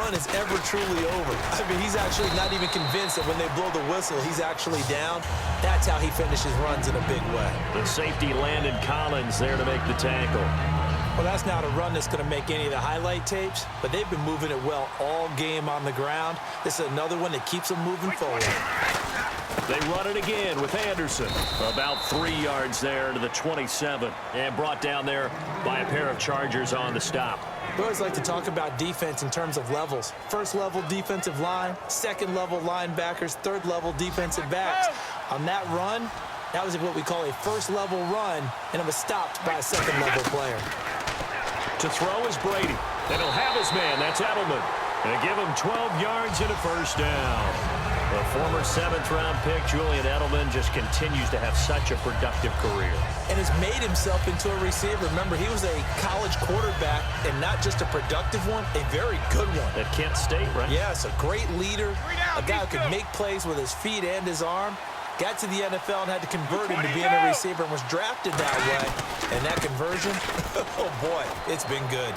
run is ever truly over. I mean, he's actually not even convinced that when they blow the whistle, he's actually down. That's how he finishes runs in a big way. The safety Landon Collins there to make the tackle. Well, that's not a run that's going to make any of the highlight tapes, but they've been moving it well all game on the ground. This is another one that keeps them moving forward. They run it again with Anderson. About 3 yards there to the 27, and brought down there by a pair of Chargers on the stop. We always like to talk about defense in terms of levels. First level defensive line, second level linebackers, third level defensive backs. On that run, that was what we call a first level run, and it was stopped by a second level player. To throw is Brady. And he'll have his man. That's Edelman. And give him 12 yards and a first down. The former 7th-round pick, Julian Edelman, just continues to have such a productive career. And has made himself into a receiver. Remember, he was a college quarterback, and not just a productive one, a very good one. At Kent State, right? Yes, a great leader, a guy who could make plays with his feet and his arm. Got to the NFL and had to convert him to being a receiver and was drafted that way. And that conversion, oh boy, it's been good.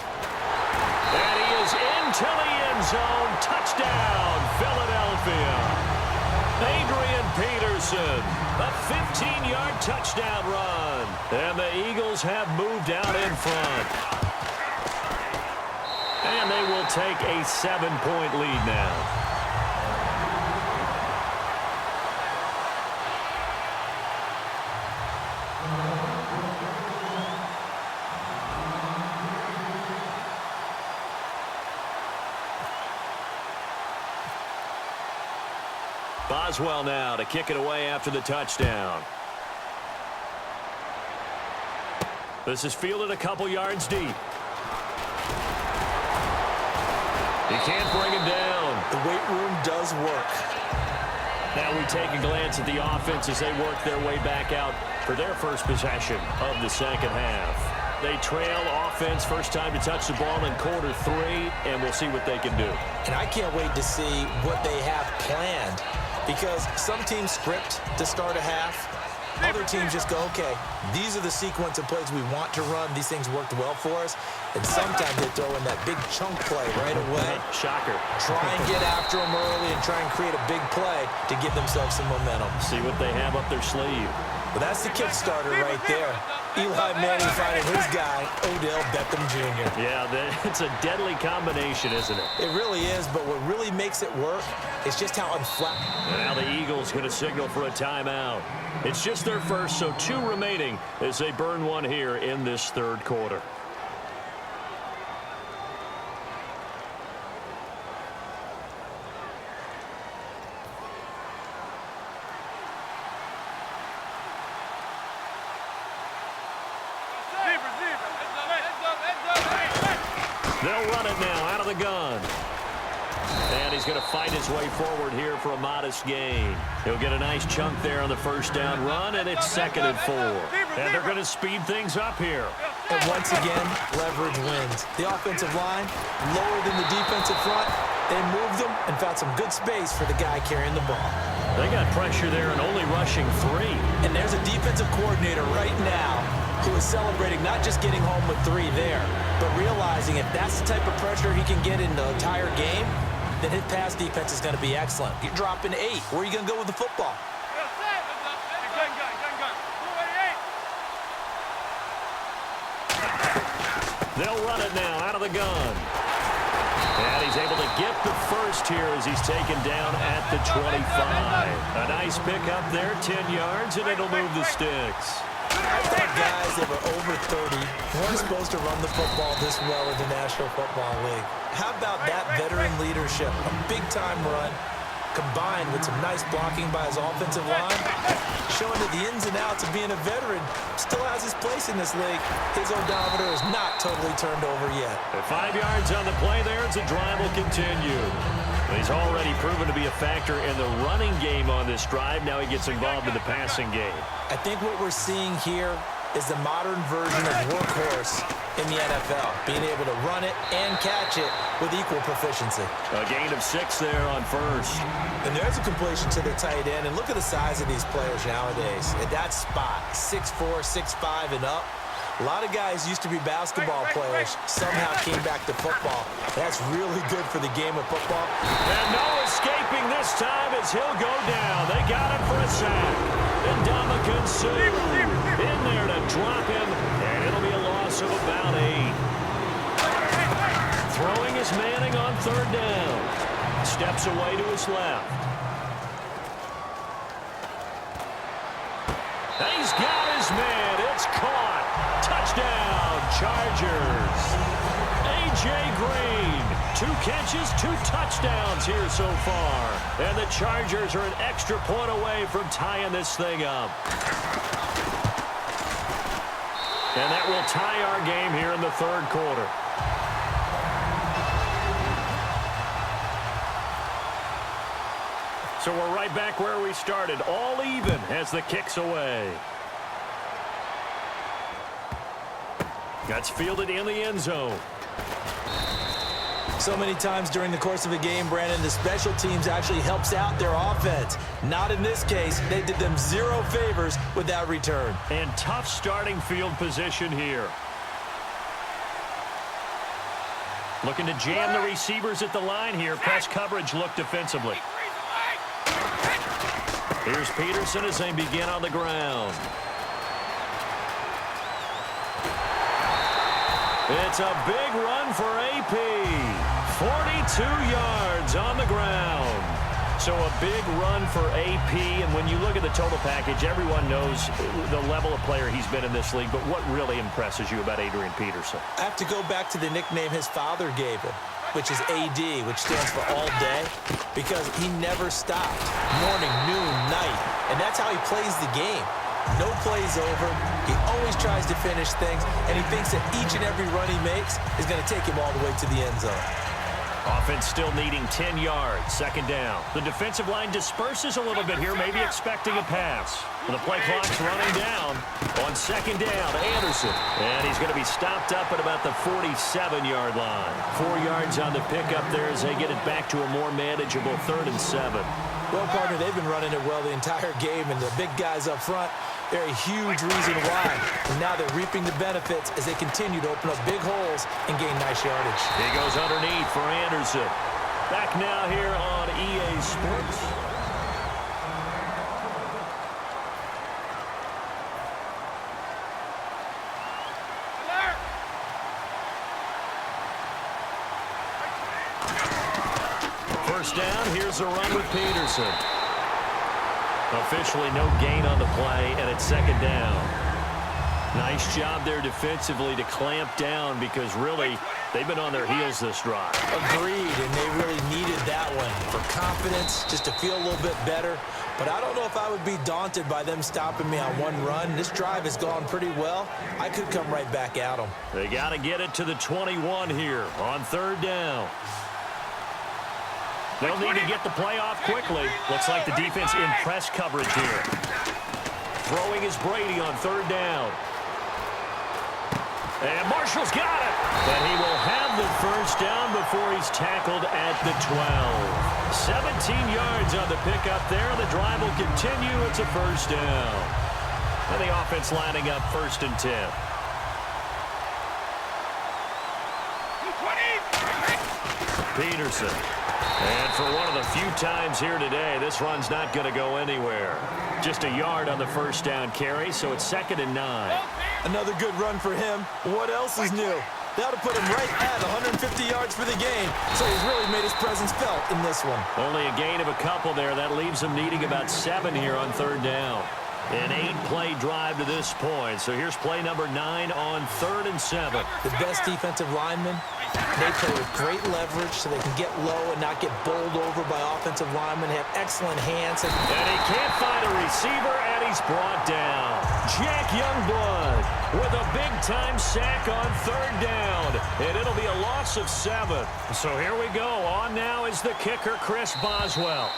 And he is into the end zone. Touchdown, Philadelphia. Adrian Peterson, a 15-yard touchdown run. And the Eagles have moved out in front. And they will take a 7-point lead now. Boswell now to kick it away after the touchdown. This is fielded a couple yards deep. He can't bring him down. The weight room does work. Now we take a glance at the offense as they work their way back out for their first possession of the second half. They trail offense, first time to touch the ball in quarter 3, and we'll see what they can do. And I can't wait to see what they have planned, because some teams script to start a half. Other teams just go, okay, these are the sequence of plays we want to run. These things worked well for us. And sometimes they throw in that big chunk play right away. Shocker. Try and get after them early and try and create a big play to give themselves some momentum. See what they have up their sleeve. Well, that's the kickstarter right there. Eli Manning finding his guy, Odell Beckham Jr. Yeah, it's a deadly combination, isn't it? It really is, but what really makes it work is just how unflat. Now the Eagles going to signal for a timeout. It's just their first, so 2 remaining as they burn one here in this third quarter. They'll run it now out of the gun. And he's going to fight his way forward here for a modest gain. He'll get a nice chunk there on the first down run, and it's 2nd and 4. And they're going to speed things up here. And once again, leverage wins. The offensive line, lower than the defensive front. They moved them and found some good space for the guy carrying the ball. They got pressure there and only rushing 3. And there's a defensive coordinator right now who is celebrating not just getting home with 3 there, but realizing if that's the type of pressure he can get in the entire game, then his pass defense is going to be excellent. You're dropping 8. Where are you going to go with the football? They'll run it now out of the gun. And he's able to get the first here as he's taken down at the 25. A nice pickup there, 10 yards, and it'll move the sticks. I thought guys that were over 30 weren't supposed to run the football this well in the National Football League. How about that veteran leadership? A big-time run combined with some nice blocking by his offensive line, showing that the ins and outs of being a veteran still has his place in this league. His odometer is not totally turned over yet. At 5 yards on the play there, as the drive will continue. He's already proven to be a factor in the running game on this drive. Now he gets involved in the passing game. I think what we're seeing here is the modern version of workhorse in the NFL, being able to run it and catch it with equal proficiency. A gain of 6 there on first. And there's a completion to the tight end, and look at the size of these players nowadays. At that spot, 6'4", 6'5", and up. A lot of guys used to be basketball players, somehow came back to football. That's really good for the game of football. And no escaping this time as he'll go down. They got him for a sack. And Ndamukong Suh in there to drop him, and it'll be a loss of about 8. Throwing is Manning on 3rd down. Steps away to his left. He's got his man. It's caught. Touchdown, Chargers. A.J. Green, 2 catches, 2 touchdowns here so far. And the Chargers are an extra point away from tying this thing up. And that will tie our game here in the 3rd quarter. So we're right back where we started, all even as the kick's away. That's fielded in the end zone. So many times during the course of a game, Brandon, the special teams actually helps out their offense. Not in this case. They did them 0 favors with that return. And tough starting field position here. Looking to jam the receivers at the line here. Press coverage look defensively. Here's Peterson as they begin on the ground. It's a big run for AP. 42 yards on the ground. So a big run for AP, and when you look at the total package, everyone knows the level of player he's been in this league, but what really impresses you about Adrian Peterson? I have to go back to the nickname his father gave him, which is AD, which stands for all day, because he never stopped. Morning, noon, night, and that's how he plays the game. No plays over. He always tries to finish things, and he thinks that each and every run he makes is going to take him all the way to the end zone. Offense still needing 10 yards. 2nd down. The defensive line disperses a little bit here, maybe expecting a pass. The play clock's running down on 2nd down. Anderson. And he's going to be stopped up at about the 47-yard line. 4 yards on the pickup there as they get it back to a more manageable 3rd and 7. Well, partner, they've been running it well the entire game, and the big guys up front, they're a huge reason why. And now they're reaping the benefits as they continue to open up big holes and gain nice yardage. He goes underneath for Anderson. Back now here on EA Sports. First down, here's a run with Peterson. Officially no gain on the play, and it's 2nd down. Nice job there defensively to clamp down because really they've been on their heels this drive. Agreed, and they really needed that one for confidence, just to feel a little bit better. But I don't know if I would be daunted by them stopping me on one run. This drive has gone pretty well. I could come right back at them. They got to get it to the 21 here on 3rd down. They'll need to get the play off quickly. Looks like the defense in press coverage here. Throwing is Brady on 3rd down. And Marshall's got it. And he will have the first down before he's tackled at the 12. 17 yards on the pickup there. The drive will continue. It's a first down. And the offense lining up 1st and 10. Peterson. And for one of the few times here today, this run's not going to go anywhere. Just a yard on the first down carry, so it's 2nd and 9. Another good run for him. What else is new? That'll put him right at 150 yards for the game, so he's really made his presence felt in this one. Only a gain of a couple there. That leaves him needing about 7 here on 3rd down. An 8-play drive to this point. So here's play number 9 on 3rd and 7. The best defensive linemen, they play with great leverage so they can get low and not get bowled over by offensive linemen. They have excellent hands. And he can't find a receiver, and he's brought down. Jack Youngblood with a big-time sack on 3rd down. And it'll be a loss of 7. So here we go. On now is the kicker, Chris Boswell.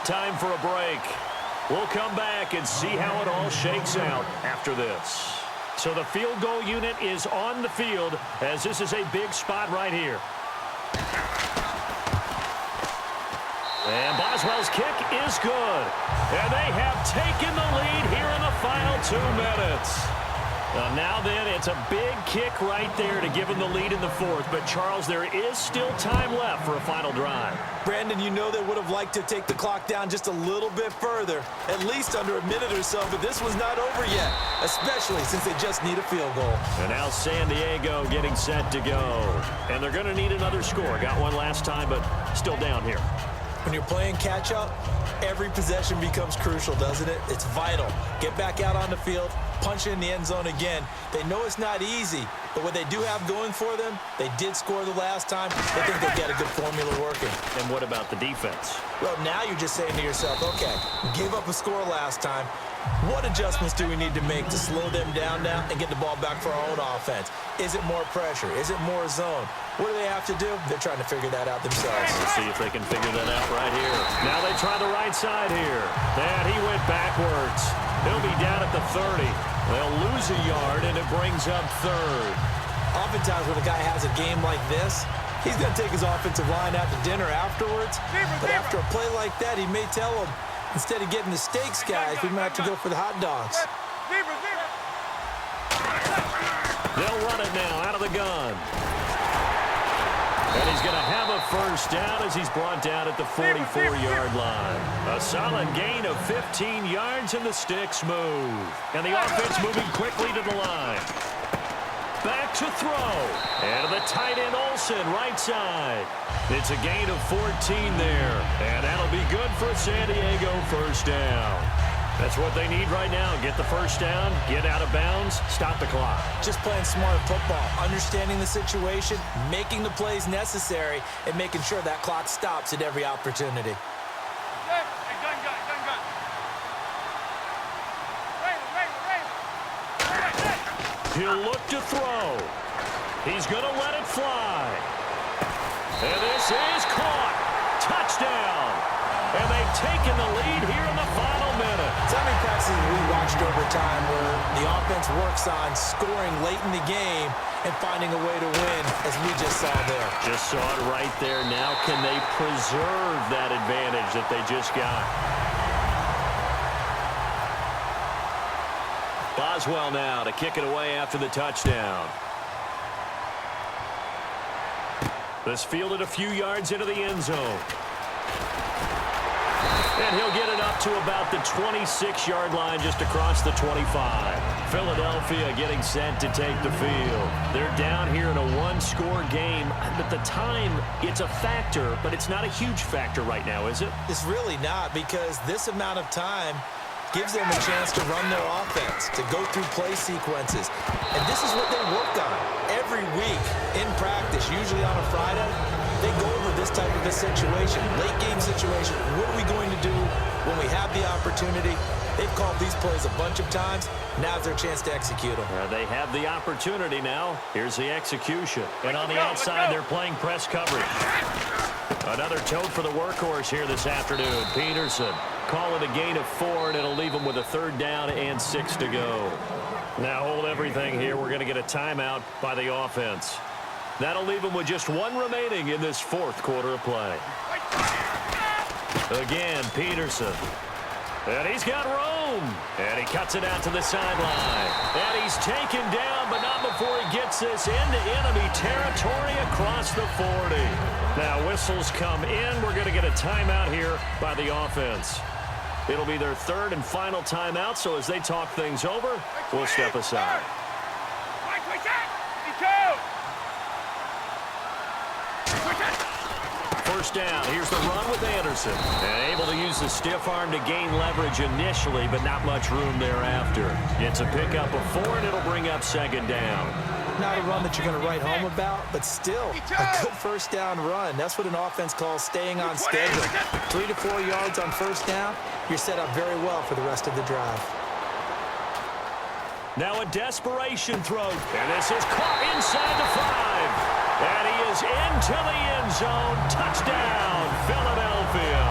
Time for a break. We'll come back and see how it all shakes out after this. So the field goal unit is on the field as this is a big spot right here. And Boswell's kick is good. And they have taken the lead here in the final 2 minutes. Now then, it's a big kick right there to give him the lead in the fourth. But, Charles, there is still time left for a final drive. Brandon, you know they would have liked to take the clock down just a little bit further, at least under a minute or so, but this was not over yet, especially since they just need a field goal. And now San Diego getting set to go. And they're going to need another score. Got one last time, but still down here. When you're playing catch-up, every possession becomes crucial, doesn't it? It's vital. Get back out on the field, punch in the end zone again. They know it's not easy, but what they do have going for them, they did score the last time. They think they've got a good formula working. And what about the defense? Well, now you're just saying to yourself, okay, we gave up a score last time. What adjustments do we need to make to slow them down now and get the ball back for our own offense? Is it more pressure? Is it more zone? What do they have to do? They're trying to figure that out themselves. Let's see if they can figure that out right here. Now they try the right side here. And he went backwards. He'll be down at the 30. They'll lose a yard, and it brings up third. Oftentimes when a guy has a game like this, he's going to take his offensive line out to dinner afterwards. But after a play like that, he may tell them, instead of getting the steaks, guys, we might have to go for the hot dogs. They'll run it now out of the gun. And he's going to have a first down as he's brought down at the 44-yard line. A solid gain of 15 yards, and the sticks move. And the offense moving quickly to the line. Back to throw. And to the tight end, Olsen, right side. It's a gain of 14 there. And that'll be good for a San Diego first down. That's what they need right now. Get the first down, get out of bounds, stop the clock. Just playing smart football, understanding the situation, making the plays necessary, and making sure that clock stops at every opportunity. He'll look to throw. He's going to let it fly. And this is caught. Touchdown. And they've taken the lead here in the final minute. So many practices we watched over time where the offense works on scoring late in the game and finding a way to win, as we just saw there. Just saw it right there. Now can they preserve that advantage that they just got? Boswell now to kick it away after the touchdown. This fielded a few yards into the end zone. And he'll get it up to about the 26-yard line just across the 25. Philadelphia getting set to take the field. They're down here in a one-score game. At the time, it's a factor, but it's not a huge factor right now, is it? It's really not, because this amount of time gives them a chance to run their offense, to go through play sequences. And this is what they work on every week in practice, usually on a Friday. They go over this type of a situation, late game situation. What are we going to do when we have the opportunity? They've called these plays a bunch of times. Now's their chance to execute them. They have the opportunity now. Here's the execution. And on the outside, they're playing press coverage. Another tote for the workhorse here this afternoon. Peterson. Call it a gain of 4, and it'll leave them with a third down and 6 to go. Now hold everything here. We're going to get a timeout by the offense. That'll leave them with just one remaining in this fourth quarter of play. Again, Peterson. And he's got room. And he cuts it out to the sideline. And he's taken down, but not before he gets this into enemy territory across the 40. Now whistles come in. We're going to get a timeout here by the offense. It'll be their third and final timeout, so as they talk things over, we'll step aside. First down. Here's the run with Anderson. And able to use the stiff arm to gain leverage initially, but not much room thereafter. It's a pickup of 4, and it'll bring up second down. Not a run that you're going to write home about, but still a good first down run. That's what an offense calls staying on schedule. 3 to 4 yards on first down, you're set up very well for the rest of the drive. Now a desperation throw, and this is caught inside the 5. And he is into the end zone. Touchdown, Philadelphia.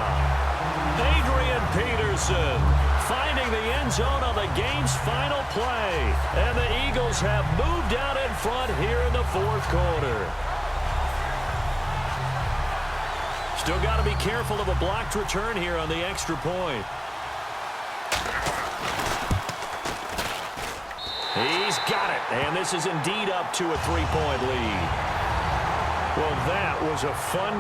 Adrian Peterson finding the end zone on the game's final play. And the Eagles have moved out in front here in the fourth quarter. Still got to be careful of a blocked return here on the extra point. He's got it, and this is indeed up to a 3-point lead. Well, that was a fun